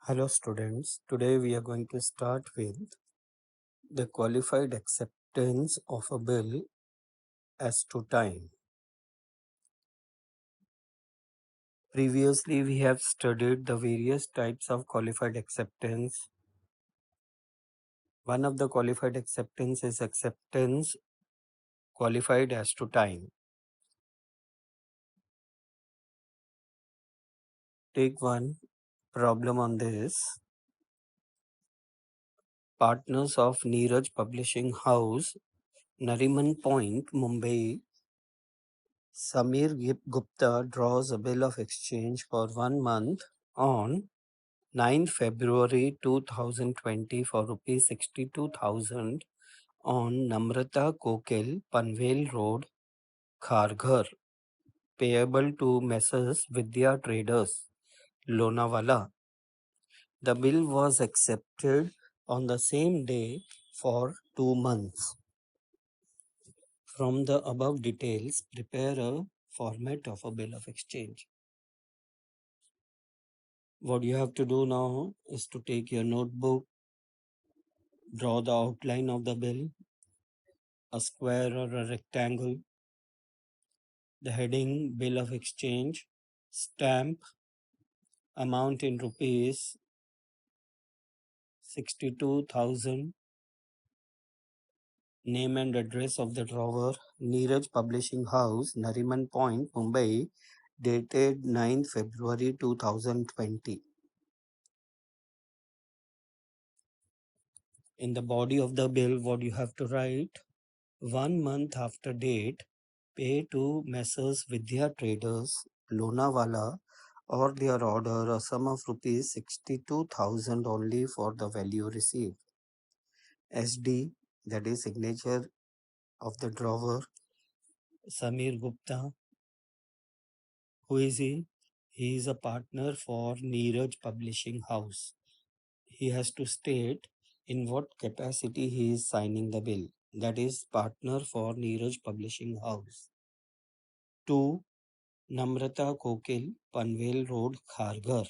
Hello students, today we are going to start with the qualified acceptance of a bill as to time. Previously we have studied the various types of qualified acceptance. One of the qualified acceptance is acceptance qualified as to time. Take one problem on this. Partners of Neeraj Publishing House, Nariman Point, Mumbai, Samir Gupta draws a bill of exchange for 1 month on 9 February 2020 for rupees 62,000 on Namrata Kokil, Panvel Road, Kharghar, payable to Messrs. Vidya Traders, Lonavala. The bill was accepted on the same day for 2 months. From the above details, prepare a format of a bill of exchange. What you have to do now is to take your notebook, draw the outline of the bill, a square or a rectangle, the heading bill of exchange, stamp, amount in rupees 62,000, name and address of the drawer, Neeraj Publishing House, Nariman Point, Mumbai, dated 9 February 2020. In the body of the bill, what you have to write, 1 month after date, pay to Messrs. Vidya Traders, Lonavala, or their order a sum of rupees 62,000 only for the value received. SD, that is signature of the drawer, Samir Gupta. Who is he? He is a partner for Neeraj Publishing House. He has to state in what capacity he is signing the bill. That is partner for Neeraj Publishing House. 2. Namrata Kokil, Panvel Road, Kharghar.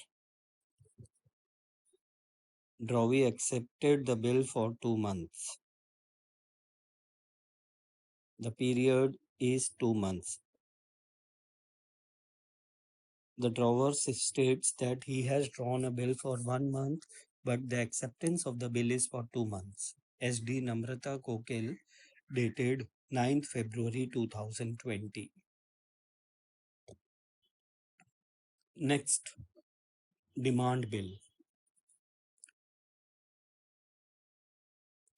Drawee accepted the bill for 2 months. The period is 2 months. The drawer states that he has drawn a bill for 1 month, but the acceptance of the bill is for 2 months. SD Namrata Kokil, dated 9th February 2020. Next, demand bill.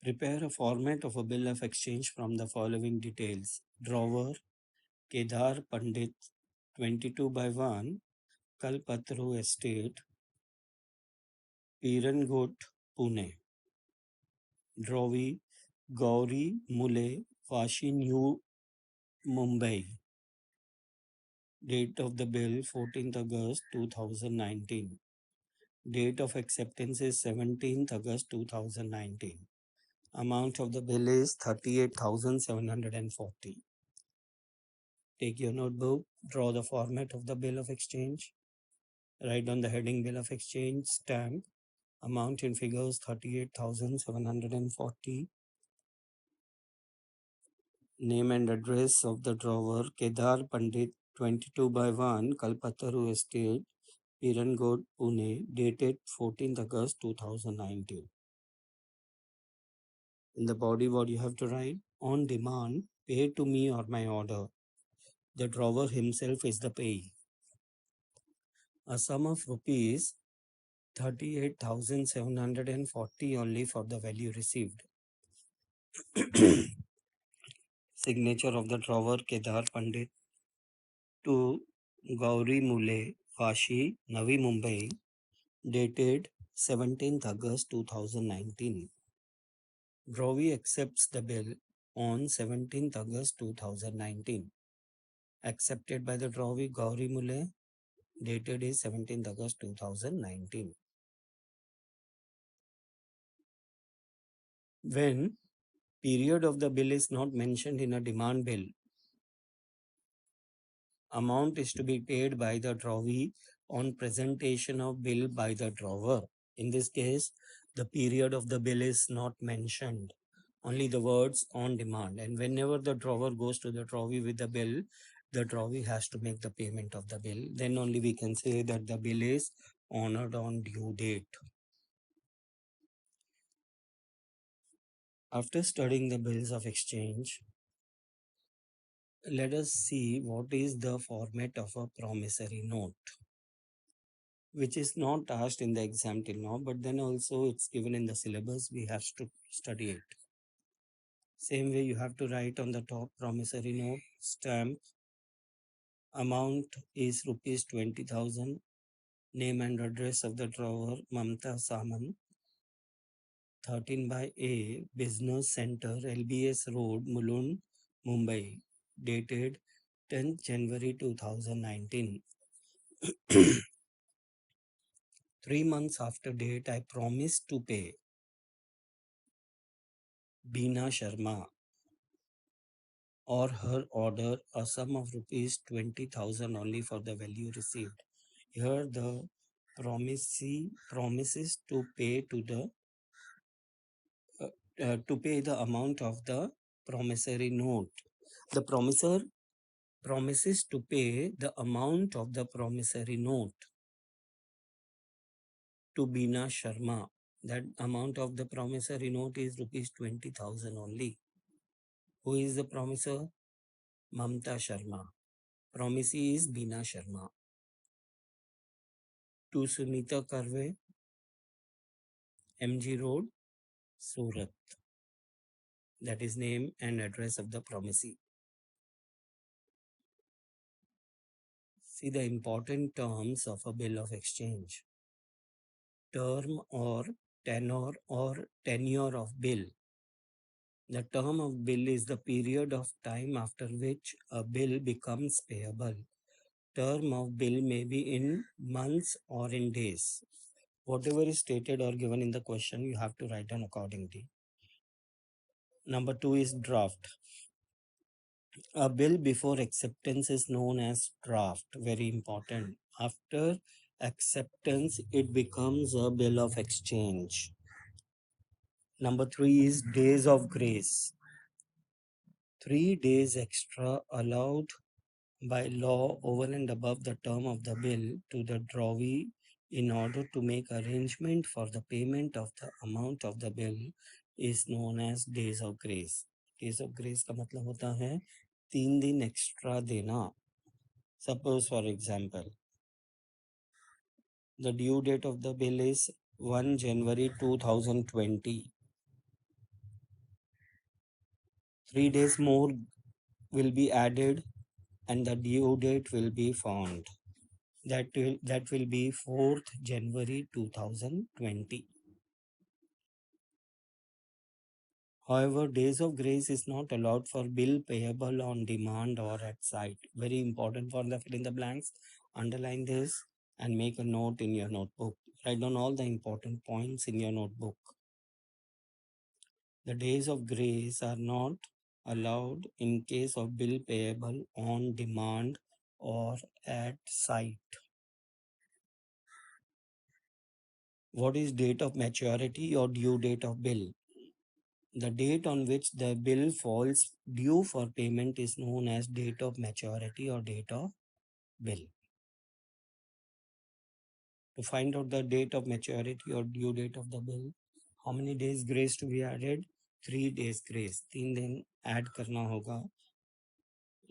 Prepare a format of a bill of exchange from the following details. Drawer, Kedar Pandit, 22/1, Kalpatru Estate, Pirangut, Pune. Drawee, Gauri Mule, Vashi New, Mumbai. Date of the bill 14th August 2019. Date of acceptance is 17th August 2019. Amount of the bill is 38,740. Take your notebook, draw the format of the bill of exchange, write on the heading bill of exchange, stamp, amount in figures 38,740, name and address of the drawer, Kedar Pandit, 22/1, Kalpataru Estate, Pirangut, Pune, dated 14th August 2019. In the body, what you have to write? On demand, pay to me or my order. The drawer himself is the payee. A sum of rupees 38,740 only for the value received. Signature of the drawer, Kedar Pandit, to Gauri Mule, Vashi, Navi Mumbai, dated 17th August 2019. Drawee accepts the bill on 17th August 2019. Accepted by the drawee Gauri Mule, dated is 17th August 2019. When period of the bill is not mentioned in a demand bill, amount is to be paid by the drawee on presentation of bill by the drawer. In this case, the period of the bill is not mentioned, only the words on demand. And whenever the drawer goes to the drawee with the bill, the drawee has to make the payment of the bill. Then only we can say that the bill is honored on due date. After studying the bills of exchange, let us see what is the format of a promissory note, which is not asked in the exam till now, but then also it's given in the syllabus. We have to study it. Same way you have to write on the top promissory note, stamp, amount is rupees 20,000, name and address of the drawer, Mamta Saman, 13 by A, Business Center, LBS Road, Mulund, Mumbai, dated 10th January 2019. 3 months after date, I promised to pay Beena Sharma or her order a sum of rupees 20,000 only for the value received. Here the promisee promises to pay the amount of the promissory note. The promisor promises to pay the amount of the promissory note to Beena Sharma. That amount of the promissory note is rupees 20,000 only. Who is the promisor? Mamta Sharma. Promisee is Beena Sharma. To Sunita Karve, MG Road, Surat. That is name and address of the promisee. See the important terms of a bill of exchange. Term or tenor or tenure of bill. The term of bill is the period of time after which a bill becomes payable. Term of bill may be in months or in days. Whatever is stated or given in the question, you have to write down accordingly. Number 2 is draft. A bill before acceptance is known as draft. Very important. After acceptance, it becomes a bill of exchange. Number 3 is days of grace. 3 days extra allowed by law over and above the term of the bill to the drawee in order to make arrangement for the payment of the amount of the bill is known as days of grace. Days of grace का मतलब होता है 3 दिन extra देना. Suppose for example, the due date of the bill is 1 January 2020. 3 days more will be added and the due date will be found. That will be 4th January 2020. However, days of grace is not allowed for bill payable on demand or at sight. Very important for the fill in the blanks. Underline this and make a note in your notebook. Write down all the important points in your notebook. The days of grace are not allowed in case of bill payable on demand or at sight. What is date of maturity or due date of bill? The date on which the bill falls due for payment is known as date of maturity or date of bill. To find out the date of maturity or due date of the bill, how many days grace to be added? 3 days grace. 3 दिन add करना होगा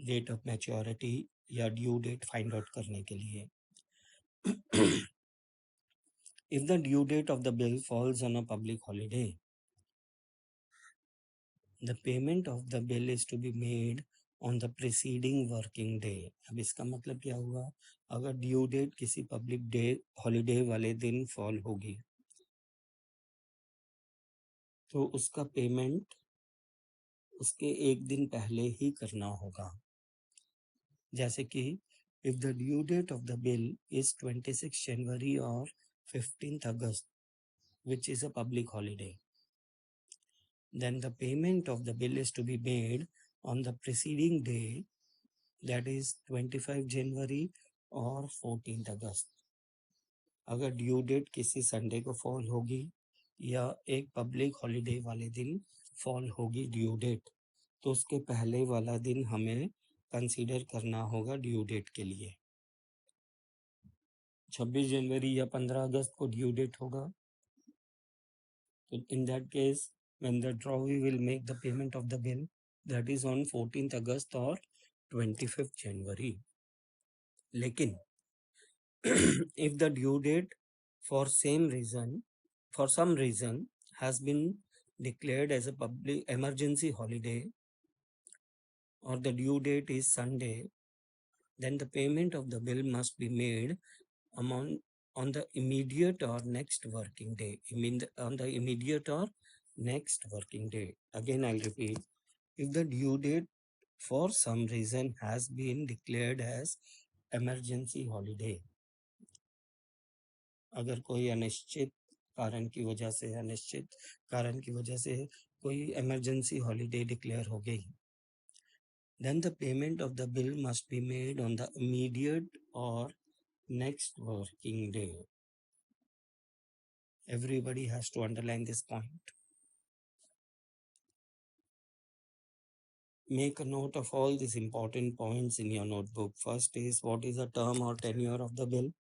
date of maturity या due date find out करने के लिए. If the due date of the bill falls on a public holiday, the payment of the bill is to be made on the preceding working day. अब इसका मतलब क्या हुआ? अगर ड्यू डेट किसी पब्लिक डे हॉलीडे वाले दिन fall होगी तो उसका पेमेंट उसके एक दिन पहले ही करना होगा. जैसे कि if the due date of the bill is 26 January or 15th August, which is a public holiday, then the payment of the bill is to be made on the preceding day, that is 25 January or 14th August. अगर due date किसी Sunday को fall होगी या एक public holiday वाले दिन fall होगी due date, तो उसके पहले वाला दिन हमें कंसीडर करना होगा ड्यू डेट के लिए। 26 जनवरी या 15 अगस्त को ड्यू डेट होगा, तो in that case when the drawee will make the payment of the bill, that is on 14th अगस्त और 25th जनवरी। लेकिन if the due date for some reason has been declared as a public emergency holiday or the due date is Sunday, then the payment of the bill must be made on the immediate or next working day. On the immediate or next working day. Again, I'll repeat. If the due date for some reason has been declared as emergency holiday, अगर कोई अनिश्चित कारण की वजह से कोई emergency holiday declare हो गई, then the payment of the bill must be made on the immediate or next working day. Everybody has to underline this point. Make a note of all these important points in your notebook. First is, what is the term or tenure of the bill?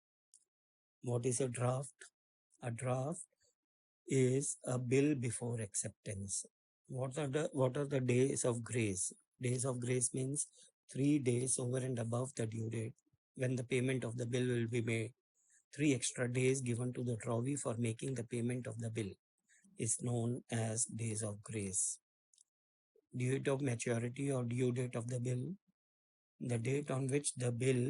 What is a draft? A draft is a bill before acceptance. What are the days of grace? Days of grace means 3 days over and above the due date when the payment of the bill will be made. 3 extra days given to the drawee for making the payment of the bill is known as days of grace. Date of maturity or due date of the bill. The date on which the bill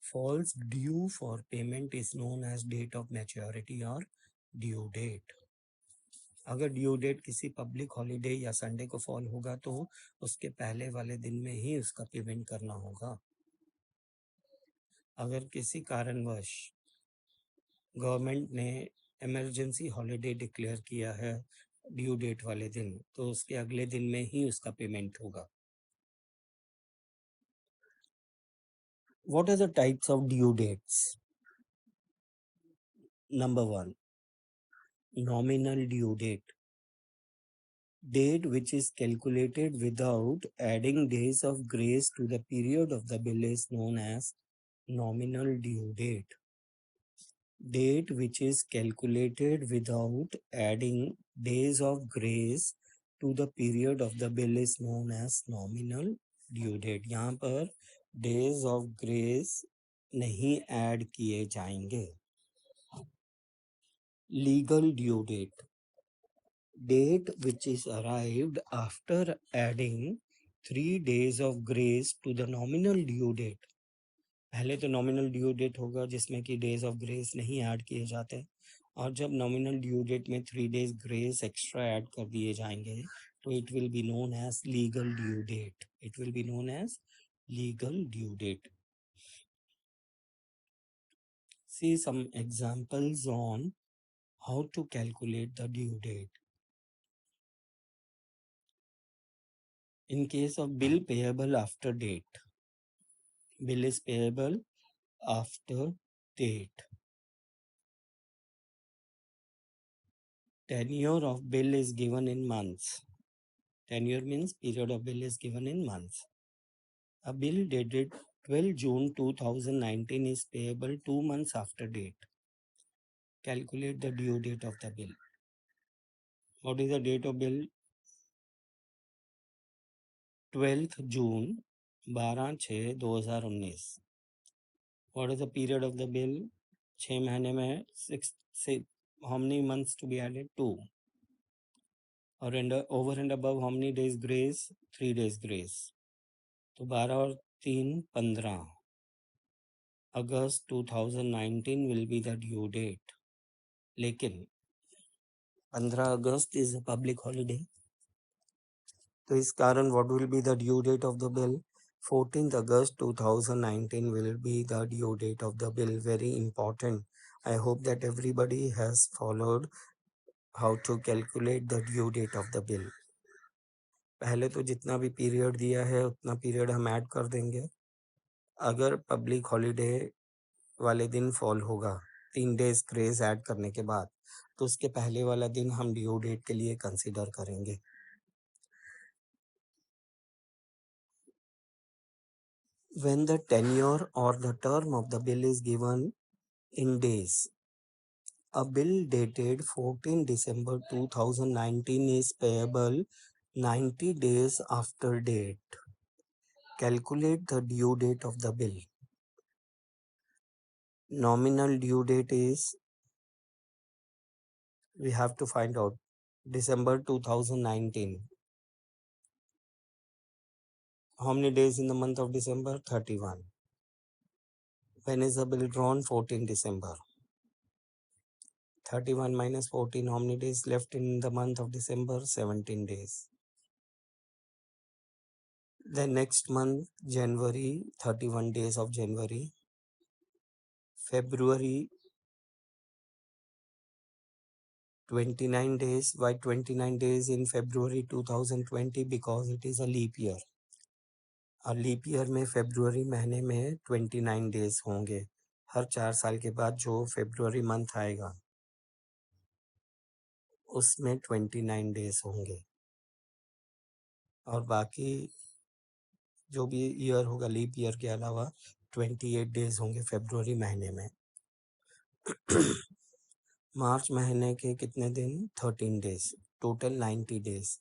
falls due for payment is known as date of maturity or due date. अगर due date किसी public holiday या Sunday को fall होगा तो उसके पहले वाले दिन में ही उसका पेमेंट करना होगा। अगर किसी कारणवश गवर्नमेंट ने इमरजेंसी हॉलीडे डिक्लेयर किया है ड्यू डेट वाले दिन, तो उसके अगले दिन में ही उसका पेमेंट होगा। What are the types of due dates? Number 1, nominal due date. Date which is calculated without adding days of grace to the period of the bill is known as nominal due date. Date which is calculated without adding days of grace to the period of the bill is known as nominal due date. यहाँ पर days of grace नहीं add किए जाएंगे। Legal due date. Date which is arrived after adding 3 days of grace to the nominal due date. पहले तो nominal due date होगा जिसमें कि डेज ऑफ ग्रेस नहीं ऐड किए जाते, और जब नॉमिनल ड्यू डेट में 3 days ग्रेस एक्स्ट्रा ऐड कर दिए जाएंगे तो it will be known as legal due date. It will be known as legal due date. See some examples on how to calculate the due date. In case of bill payable after date, bill is payable after date. Tenure of bill is given in months. Tenure means period of bill is given in months. A bill dated 12 June 2019 is payable 2 months after date. Calculate the due date of the bill. What is the date of bill? 12th June 12/6/2019. What is the period of the bill? 6 महीने में 6 how many months to be added? 2. और over and above how many days grace? 3 days grace. तो 12 और 3 15. August 2019 will be the due date. लेकिन 15 अगस्त is a public holiday. तो इस कारण what will be the due date of the bill? 14th August 2019 will be the due date of the bill. Very important. I hope that everybody has followed how to calculate the due date of the bill. पहले तो जितना भी period दिया है उतना period हम add कर देंगे। अगर पब्लिक हॉलीडे वाले दिन फॉल होगा 3 days ग्रेस ऐड करने के बाद, तो उसके पहले वाला दिन हम ड्यू डेट के लिए कंसिडर करेंगे। When the tenure or the term of the bill is given in days, a bill dated 14 December 2019 is payable 90 days after date. Calculate the due date of the bill. Nominal due date is, we have to find out, December 2019. How many days in the month of December? 31. When is the bill drawn? 14 December. 31 minus 14, how many days left in the month of December? 17 days. The next month, January, 31 days of January. February, 29 days. Why 29 days in February 2020? Because it is a leap year. और leap year में February महीने में 29 days होंगे। हर 4 साल के बाद जो February month आएगा उसमें 29 डेज होंगे, और बाकी जो भी ईयर होगा लीप ईयर के अलावा 28 डेज होंगे फेब्रुवरी महीने में। मार्च महीने के कितने दिन? 13 days, total 90 days.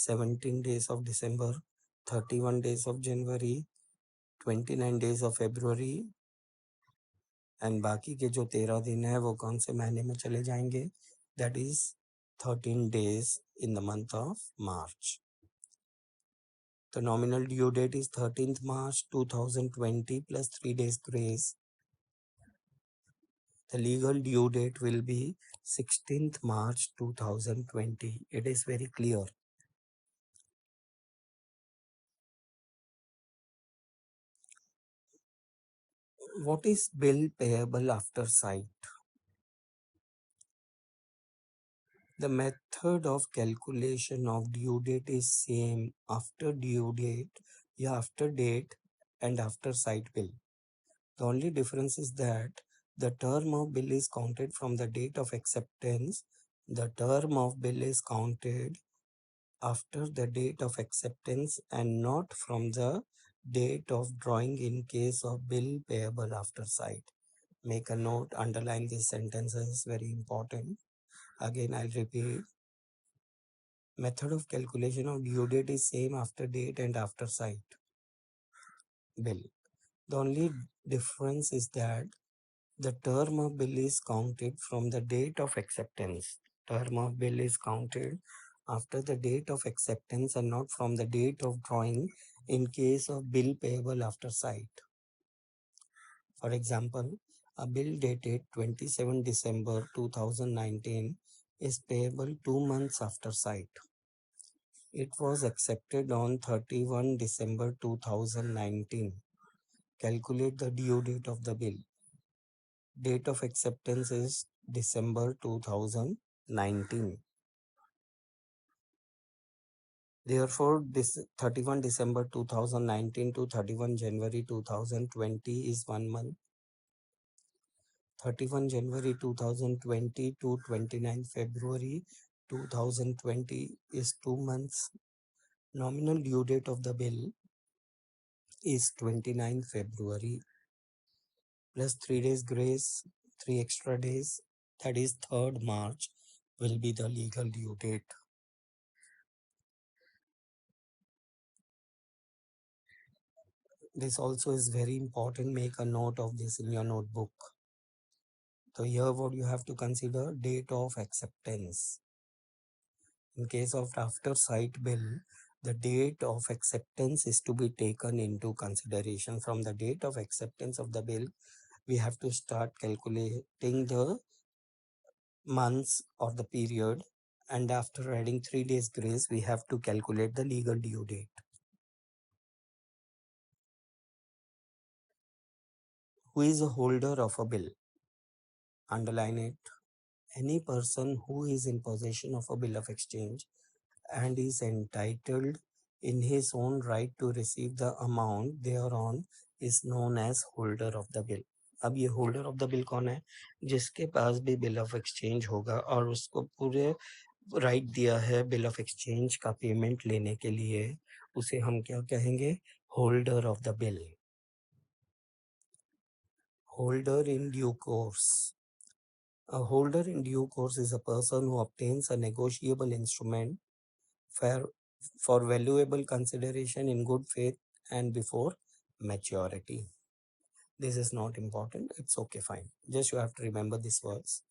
17 days of December, 31 days of January, 29 days of February, and बाकी के जो 13 दिन है वो कौन से महीने में चले जाएंगे? That is 13 days in the month of March. The nominal due date is 13th March 2020 plus 3 days grace. The legal due date will be 16th March 2020. It is very clear. What is bill payable after sight? The method of calculation of due date is same after due date, after date and after sight bill. The only difference is that the term of bill is counted from the date of acceptance. The term of bill is counted after the date of acceptance and not from the date of drawing in case of bill payable after sight. Make a note, underline these sentences, very important. Again, I'll repeat. Method of calculation of due date is same after date and after sight bill. The only difference is that the term of bill is counted from the date of acceptance. Term of bill is counted after the date of acceptance and not from the date of drawing in case of bill payable after sight. For example, a bill dated 27 December 2019 is payable 2 months after sight. It was accepted on 31 December 2019. Calculate the due date of the bill. Date of acceptance is December 2019. Therefore, this 31 December 2019 to 31 January 2020 is 1 month. 31 January 2020 to 29 February 2020 is 2 months. Nominal due date of the bill is 29 February plus 3 days grace, 3 extra days, that is 3rd March will be the legal due date. This also is very important. Make a note of this in your notebook. So here what you have to consider, date of acceptance. In case of after sight bill, the date of acceptance is to be taken into consideration. From the date of acceptance of the bill, we have to start calculating the months or the period, and after adding 3 days grace, we have to calculate the legal due date. Who is a holder of a bill? Underline it. Any person who is in possession of a bill of exchange and is entitled in his own right to receive the amount thereon is known as holder of the bill. अब ये holder of the bill कौन है? जिसके पास भी bill of exchange होगा और उसको पूरे राइट दिया है बिल ऑफ एक्सचेंज का पेमेंट लेने के लिए, उसे हम क्या कहेंगे? Holder of the bill. Holder in due course. A holder in due course is a person who obtains a negotiable instrument for valuable consideration in good faith and before maturity. This is not important. It's okay, fine. Just you have to remember these words.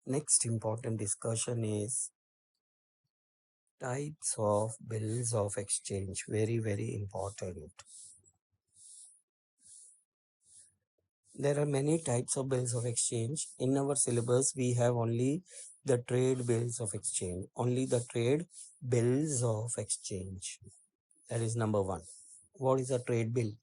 Next important discussion is types of bills of exchange. Very, very important. There are many types of bills of exchange. In our syllabus, we have only the trade bills of exchange. Only the trade bills of exchange. That is number one. What is a trade bill?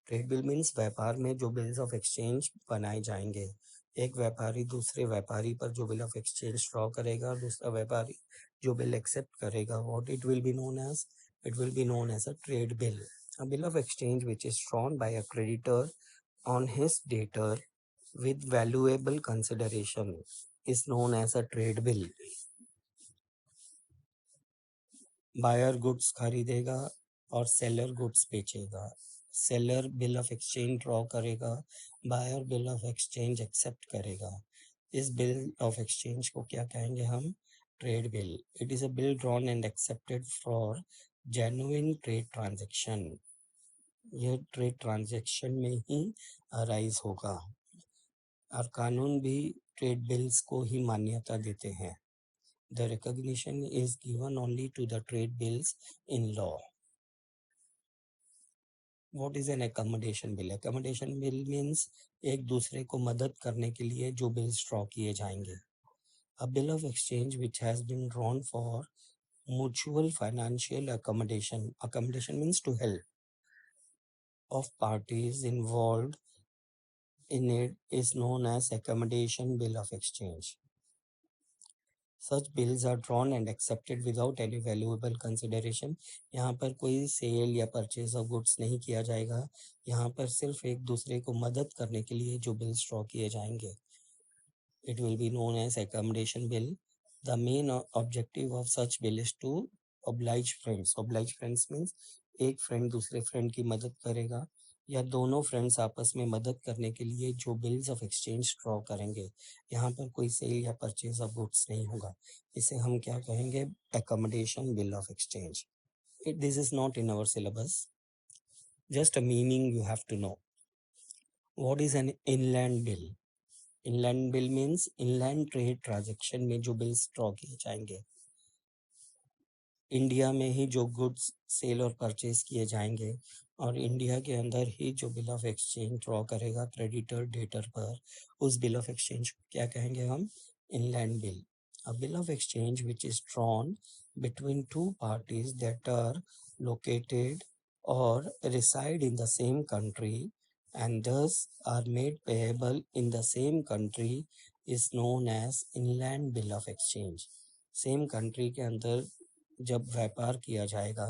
Trade bill means व्यापार में जो bills of exchange बनाए जाएंगे. एक व्यापारी दूसरे व्यापारी पर जो बिल ऑफ एक्सचेंज ड्रॉ करेगा और दूसरा व्यापारी जो बिल एक्सेप्ट करेगा, what it will be known as? It will be known as a trade bill. A bill of exchange which is drawn by a creditor on his debtor with valuable consideration is known as a trade bill. Buyer goods खरीदेगा और seller goods बेचेगा. Seller bill of exchange draw करेगा, buyer bill of exchange accept करेगा. इस bill of exchange को क्या कहेंगे हम? Trade bill. It is a bill drawn and accepted for genuine trade transaction. यह ट्रेड ट्रांजेक्शन में ही अराइज होगा और कानून भी ट्रेड बिल्स को ही मान्यता देते हैं. The recognition is given only to the trade bills in law. What is an accommodation bill? Accommodation bill means एक दूसरे को मदद करने के लिए जो bills draw किए जाएंगे. A bill of exchange which has been drawn for mutual financial accommodation. Accommodation means to help of parties involved in it is known as accommodation bill of exchange. Such bills are drawn and accepted without any valuable consideration. यहाँ पर कोई cell या purchase of goods नहीं किया जाएगा. यहाँ पर सिर्फ एक दूसरे को मदद करने के लिए जो बिल्स ड्रॉ किए जाएंगे. It will be known as accommodation bill. The main objective of such bill is to oblige friends. Oblige friends means एक फ्रेंड दूसरे फ्रेंड की मदद करेगा या दोनों फ्रेंड्स आपस में मदद करने के लिए जो बिल्स ऑफ एक्सचेंज ड्रॉ करेंगे. यहाँ पर कोई सेल या परचेज ऑफ गुड्स नहीं होगा. इसे हम क्या कहेंगे? Accommodation bill of exchange. This is not in our syllabus. Just a meaning you have to know. What is an inland bill? Inland bill means inland trade transaction में जो bills draw किए जाएंगे. इंडिया में ही जो goods sale और purchase किए जाएंगे और इंडिया के अंदर ही जो बिल ऑफ एक्सचेंज ड्रॉ करेगा क्रेडिटर डेटर पर, उस बिल ऑफ एक्सचेंज को क्या कहेंगे हम? Inland bill. A bill of exchange which is drawn between two parties that are located or reside in the same country and thus are made payable in the same country is known as inland bill of exchange. Same country के अंदर जब व्यापार किया जाएगा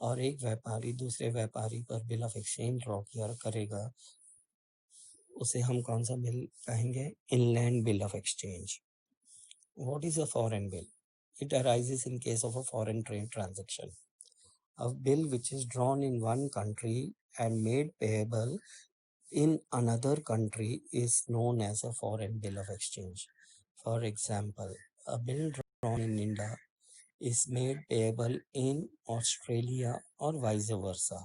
और एक व्यापारी दूसरे व्यापारी पर बिल ऑफ एक्सचेंज ड्रॉ किया करेगा, उसे हम कौन सा बिल कहेंगे? Inland bill of exchange. What is a foreign bill? It arises in case of a foreign trade transaction. A bill which is drawn in one country and made payable in another country is known as a foreign bill of exchange. For example, a bill drawn in India is made payable in Australia or vice versa.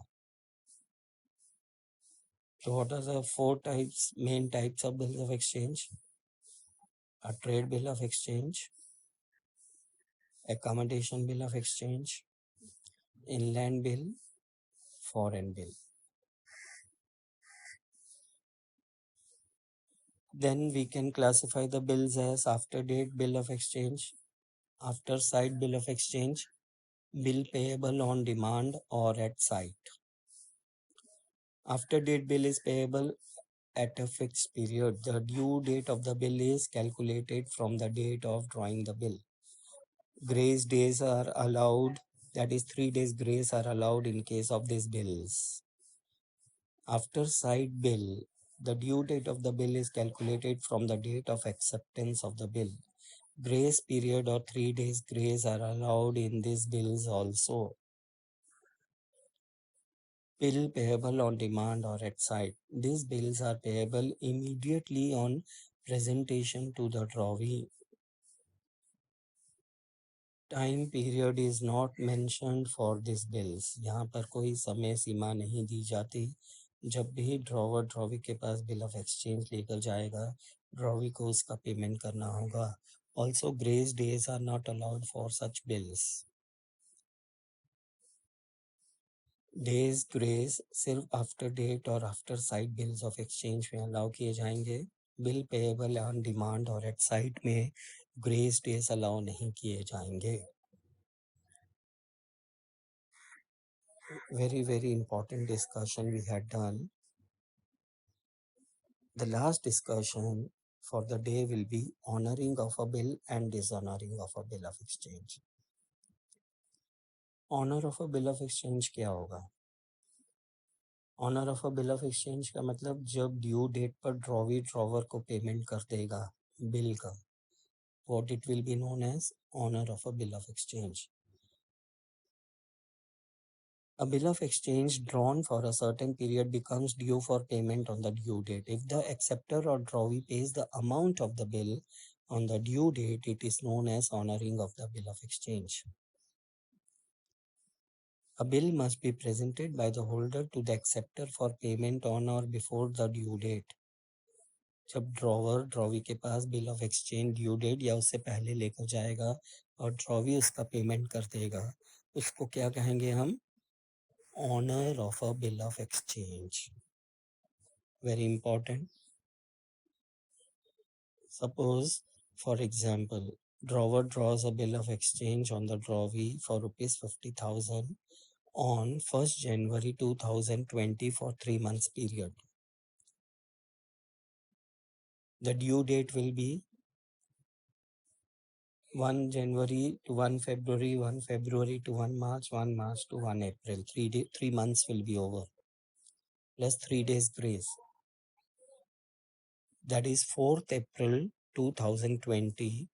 So what are the main types of bills of exchange? A trade bill of exchange, accommodation bill of exchange, inland bill, foreign bill. Then we can classify the bills as after date bill of exchange, after site bill of exchange, bill payable on demand or at site. After date bill is payable at a fixed period. The due date of the bill is calculated from the date of drawing the bill. Grace days are allowed That is 3 days grace are allowed in case of these bills. After sight bill, the due date of the bill is calculated from the date of acceptance of the bill. Grace period or 3 days grace are allowed in these bills also. Bill payable on demand or at sight. These bills are payable immediately on presentation to the drawee. Time period is not mentioned for this bills. यहाँ पर कोई समय सीमा नहीं दी जाती. जब भी drawer drawee के पास बिल ऑफ एक्सचेंज लेकर जाएगा, ड्रॉवी को उसका पेमेंट करना होगा. Also grace days are not allowed for such bills. Days grace सिर्फ आफ्टर डेट और after sight bills of exchange में अलाउ किए जाएंगे. बिल पेएबल ऑन डिमांड और एट साइट में ग्रेस डेज अलाउ नहीं किए जाएंगे. Very important discussion we had done. The last discussion for the day will be honoring of a bill and dishonoring of a bill of exchange. Honor of a bill of exchange क्या होगा? Honor of a bill of exchange का मतलब जब due date पर drawee drawer को payment कर देगा bill का, what it will be known as honor of a bill of exchange. A bill of exchange drawn for a certain period becomes due for payment on the due date. If the acceptor or drawee pays the amount of the bill on the due date, it is known as honoring of the bill of exchange. A bill must be presented by the holder to the acceptor for payment on or before the due date. जब drawer drawee के पास bill of exchange due date या उससे पहले लेकर जाएगा और drawee उसका पेमेंट कर देगा, उसको क्या कहेंगे हम? Honor of a bill of exchange. Very important. Suppose, for example, drawer draws a bill of exchange on the drawee for rupees 50,000 on 1st January 2020 for 3 months period. The due date will be 1 January to 1 February, 1 February to 1 March, 1 March to 1 April. 3 months will be over. Plus 3 days grace. That is 4th April 2020.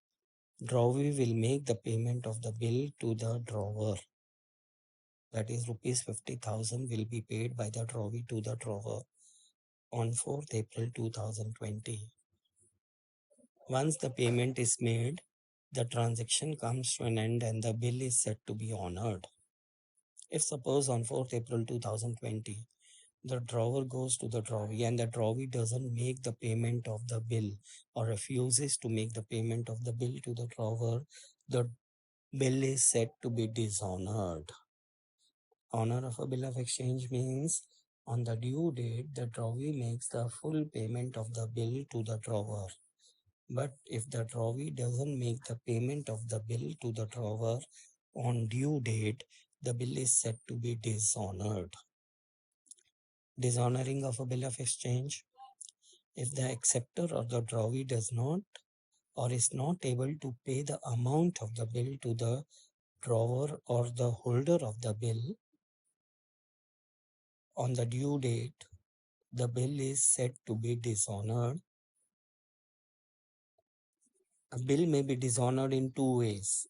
Drawee will make the payment of the bill to the drawer. That is rupees 50,000 will be paid by the drawee to the drawer on 4th April 2020. Once the payment is made, the transaction comes to an end and the bill is said to be honored. If suppose on 4th April 2020, the drawer goes to the drawee and the drawee doesn't make the payment of the bill or refuses to make the payment of the bill to the drawer, the bill is said to be dishonored. Honor of a bill of exchange means on the due date, the drawee makes the full payment of the bill to the drawer. But if the drawee doesn't make the payment of the bill to the drawer on due date, the bill is said to be dishonored. Dishonoring of a bill of exchange. If the acceptor or the drawee does not or is not able to pay the amount of the bill to the drawer or the holder of the bill on the due date, the bill is said to be dishonored. A bill may be dishonored in 2 ways.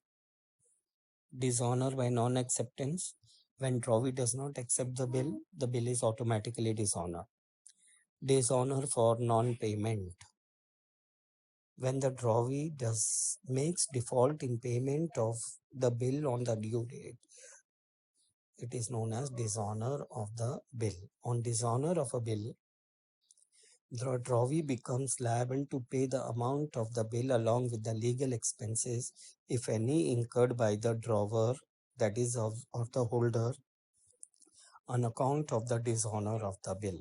Dishonor by non-acceptance. When drawee does not accept the bill is automatically dishonored. Dishonor for non-payment. When the drawee makes default in payment of the bill on the due date, it is known as dishonor of the bill. On dishonor of a bill, the drawee becomes liable to pay the amount of the bill along with the legal expenses, if any, incurred by the drawer, that is of the holder, on account of the dishonor of the bill.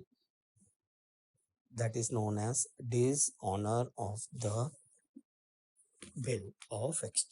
That is known as dishonor of the bill of exchange.